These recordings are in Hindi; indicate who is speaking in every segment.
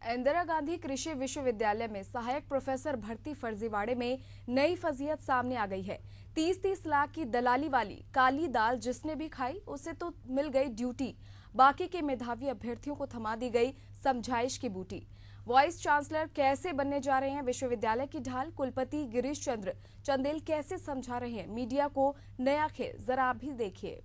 Speaker 1: इंदिरा गांधी कृषि विश्वविद्यालय में सहायक प्रोफेसर भर्ती फर्जीवाड़े में नई फजीहत सामने आ गई है। 30-30 लाख की दलाली वाली काली दाल जिसने भी खाई उसे तो मिल गई ड्यूटी, बाकी के मेधावी अभ्यर्थियों को थमा दी गई समझाइश की बूटी। वाइस चांसलर कैसे बनने जा रहे हैं विश्वविद्यालय की ढाल, कुलपति गिरीश चंद्र चंदेल कैसे समझा रहे हैं मीडिया को नया खेल, जरा आप भी देखिए।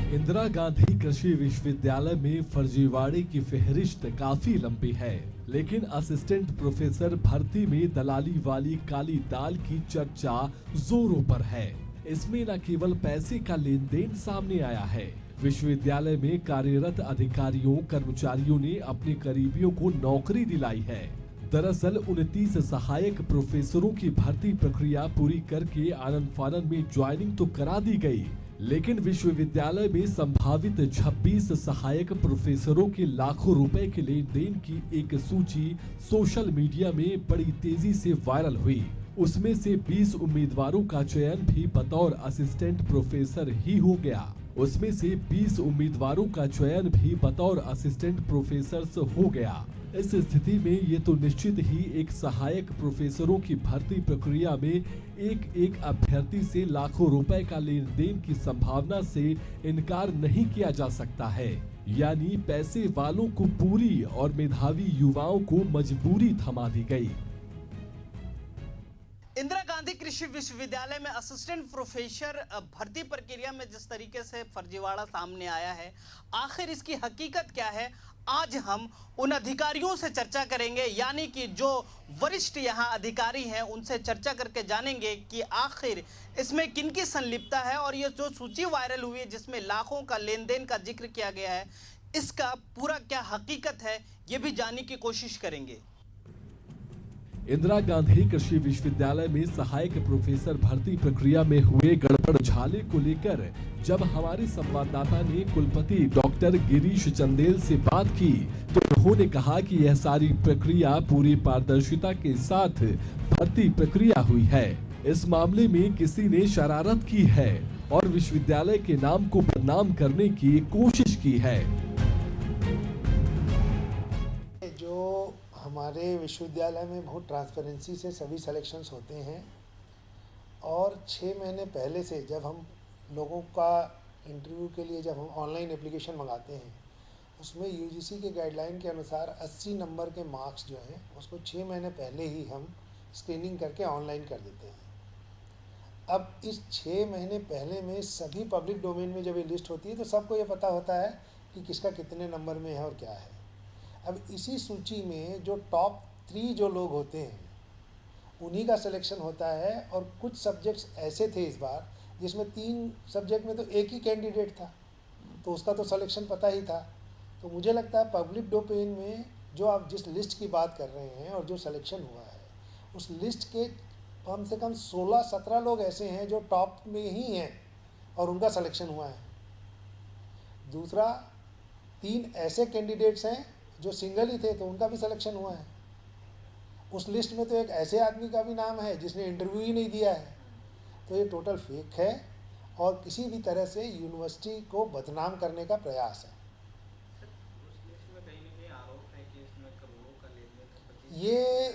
Speaker 2: इंदिरा गांधी कृषि विश्वविद्यालय में फर्जीवाड़े की फेहरिस्त काफी लंबी है, लेकिन असिस्टेंट प्रोफेसर भर्ती में दलाली वाली काली दाल की चर्चा जोरों पर है। इसमें न केवल पैसे का लेन देन सामने आया है, विश्वविद्यालय में कार्यरत अधिकारियों कर्मचारियों ने अपने करीबियों को नौकरी दिलाई है। दरअसल 29 सहायक प्रोफेसरों की भर्ती प्रक्रिया पूरी करके आनन फानन में ज्वाइनिंग तो करा दी गई, लेकिन विश्वविद्यालय में संभावित 26 सहायक प्रोफेसरों के लाखों रुपए के लेन देन की एक सूची सोशल मीडिया में बड़ी तेजी से वायरल हुई। उसमें से 20 उम्मीदवारों का चयन भी बतौर असिस्टेंट प्रोफेसर ही हो गया। उसमें से 20 उम्मीदवारों का चयन भी बतौर असिस्टेंट प्रोफेसर हो गया। इस स्थिति में ये तो निश्चित ही एक सहायक प्रोफेसरों की भर्ती प्रक्रिया में एक अभ्यर्थी से लाखों रुपए का लेन देन की संभावना से इनकार नहीं किया जा सकता है। यानी पैसे वालों को पूरी और मेधावी युवाओं को मजबूरी थमा दी गई।
Speaker 3: इंदिरा गांधी कृषि विश्वविद्यालय में असिस्टेंट प्रोफेसर भर्ती प्रक्रिया में जिस तरीके से फर्जीवाड़ा सामने आया है, आखिर इसकी हकीकत क्या है, आज हम उन अधिकारियों से चर्चा करेंगे, यानी कि जो वरिष्ठ यहाँ अधिकारी हैं उनसे चर्चा करके जानेंगे कि आखिर इसमें किनकी संलिप्तता है और ये जो सूची वायरल हुई है जिसमें लाखों का लेन देन का जिक्र किया गया है, इसका पूरा क्या हकीकत है ये भी जानने की कोशिश करेंगे।
Speaker 2: इंदिरा गांधी कृषि विश्वविद्यालय में सहायक प्रोफेसर भर्ती प्रक्रिया में हुए गड़बड़झाले को लेकर जब हमारे संवाददाता ने कुलपति डॉक्टर गिरीश चंदेल से बात की तो उन्होंने कहा कि यह सारी प्रक्रिया पूरी पारदर्शिता के साथ भर्ती प्रक्रिया हुई है। इस मामले में किसी ने शरारत की है और विश्वविद्यालय के नाम को बदनाम करने की कोशिश की है।
Speaker 4: हमारे विश्वविद्यालय में बहुत ट्रांसपेरेंसी से सभी सिलेक्शंस होते हैं और 6 महीने पहले से जब हम लोगों का इंटरव्यू के लिए जब हम ऑनलाइन एप्लीकेशन मंगाते हैं उसमें यूजीसी के गाइडलाइन के अनुसार 80 नंबर के मार्क्स जो हैं उसको 6 महीने पहले ही हम स्क्रीनिंग करके ऑनलाइन कर देते हैं। अब इस 6 महीने पहले में सभी पब्लिक डोमेन में जब ये लिस्ट होती है तो सबको ये पता होता है कि किसका कितने नंबर में है और क्या है। अब इसी सूची में जो टॉप 3 जो लोग होते हैं उन्हीं का सिलेक्शन होता है और कुछ सब्जेक्ट्स ऐसे थे इस बार जिसमें 3 सब्जेक्ट में तो एक ही कैंडिडेट था तो उसका तो सिलेक्शन पता ही था। तो मुझे लगता है पब्लिक डोमेन में जो आप जिस लिस्ट की बात कर रहे हैं और जो सिलेक्शन हुआ है उस लिस्ट के कम से कम 16-17 लोग ऐसे हैं जो टॉप में ही हैं और उनका सिलेक्शन हुआ है। दूसरा 3 ऐसे कैंडिडेट्स हैं जो सिंगल ही थे तो उनका भी सिलेक्शन हुआ है। उस लिस्ट में तो एक ऐसे आदमी का भी नाम है जिसने इंटरव्यू ही नहीं दिया है। तो ये टोटल फेक है और किसी भी तरह से यूनिवर्सिटी को बदनाम करने का प्रयास है। ये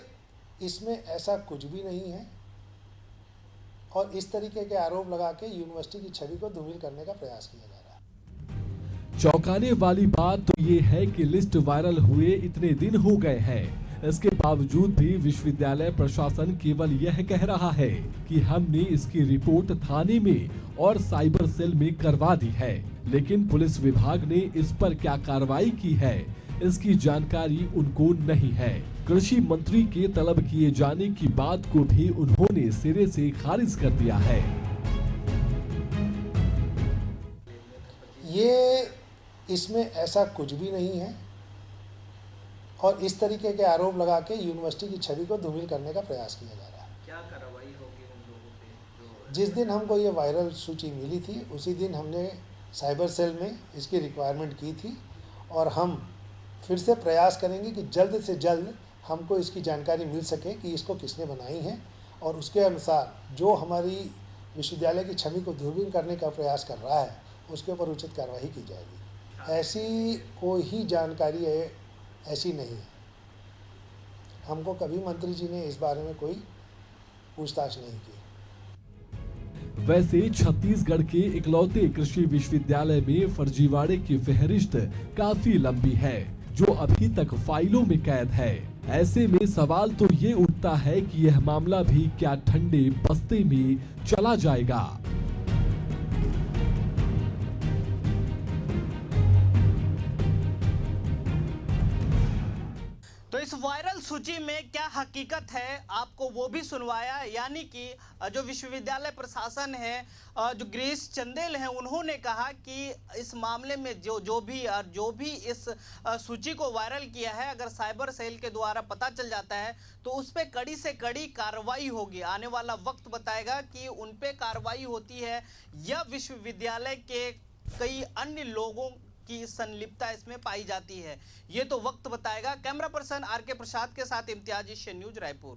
Speaker 4: इसमें ऐसा कुछ भी नहीं है और इस तरीके के आरोप लगा के यूनिवर्सिटी की छवि को धूमिल करने का प्रयास किया जा रहा है।
Speaker 2: चौंकाने वाली बात तो ये है कि लिस्ट वायरल हुए इतने दिन हो गए हैं, इसके बावजूद भी विश्वविद्यालय प्रशासन केवल यह कह रहा है कि हमने इसकी रिपोर्ट थाने में और साइबर सेल में करवा दी है, लेकिन पुलिस विभाग ने इस पर क्या कार्रवाई की है इसकी जानकारी उनको नहीं है। कृषि मंत्री के तलब किए जाने की बात को भी उन्होंने सिरे से खारिज कर दिया है।
Speaker 4: ये इसमें ऐसा कुछ भी नहीं है और इस तरीके के आरोप लगा के यूनिवर्सिटी की छवि को धूमिल करने का प्रयास किया जा रहा है।
Speaker 3: क्या कार्रवाई होगी उन लोगों पे?
Speaker 4: जिस दिन हमको ये वायरल सूची मिली थी उसी दिन हमने साइबर सेल में इसकी रिक्वायरमेंट की थी और हम फिर से प्रयास करेंगे कि जल्द से जल्द हमको इसकी जानकारी मिल सके कि इसको किसने बनाई है और उसके अनुसार जो हमारी विश्वविद्यालय की छवि को दुर्बीन करने का प्रयास कर रहा है, उसके ऊपर उचित कार्रवाई की जाएगी। ऐसी कोई ही जानकारी है, ऐसी नहीं है। हमको कभी मंत्री जी ने इस बारे में कोई पूछताछ नहीं की।
Speaker 2: वैसे छत्तीसगढ़ के इकलौते कृषि विश्वविद्यालय में फर्जीवाड़े की फहरिस्त काफी लंबी है, जो अभी तक फाइलों में कैद है। ऐसे में सवाल तो ये उठता है कि यह मामला भी क्या ठंडे बस्ते में चला जाएगा।
Speaker 3: तो इस वायरल सूची में क्या हकीकत है, आपको वो भी सुनवाया। यानी कि जो विश्वविद्यालय प्रशासन है, जो गिरीश चंदेल हैं, उन्होंने कहा कि इस मामले में जो भी इस सूची को वायरल किया है, अगर साइबर सेल के द्वारा पता चल जाता है तो उस पर कड़ी से कड़ी कार्रवाई होगी। आने वाला वक्त बताएगा कि उन पे कार्रवाई होती है या विश्वविद्यालय के कई अन्य लोगों की संलिप्तता इसमें पाई जाती है। ये तो वक्त बताएगा। कैमरा पर्सन आर के प्रसाद के साथ इम्तियाज एशियन न्यूज रायपुर।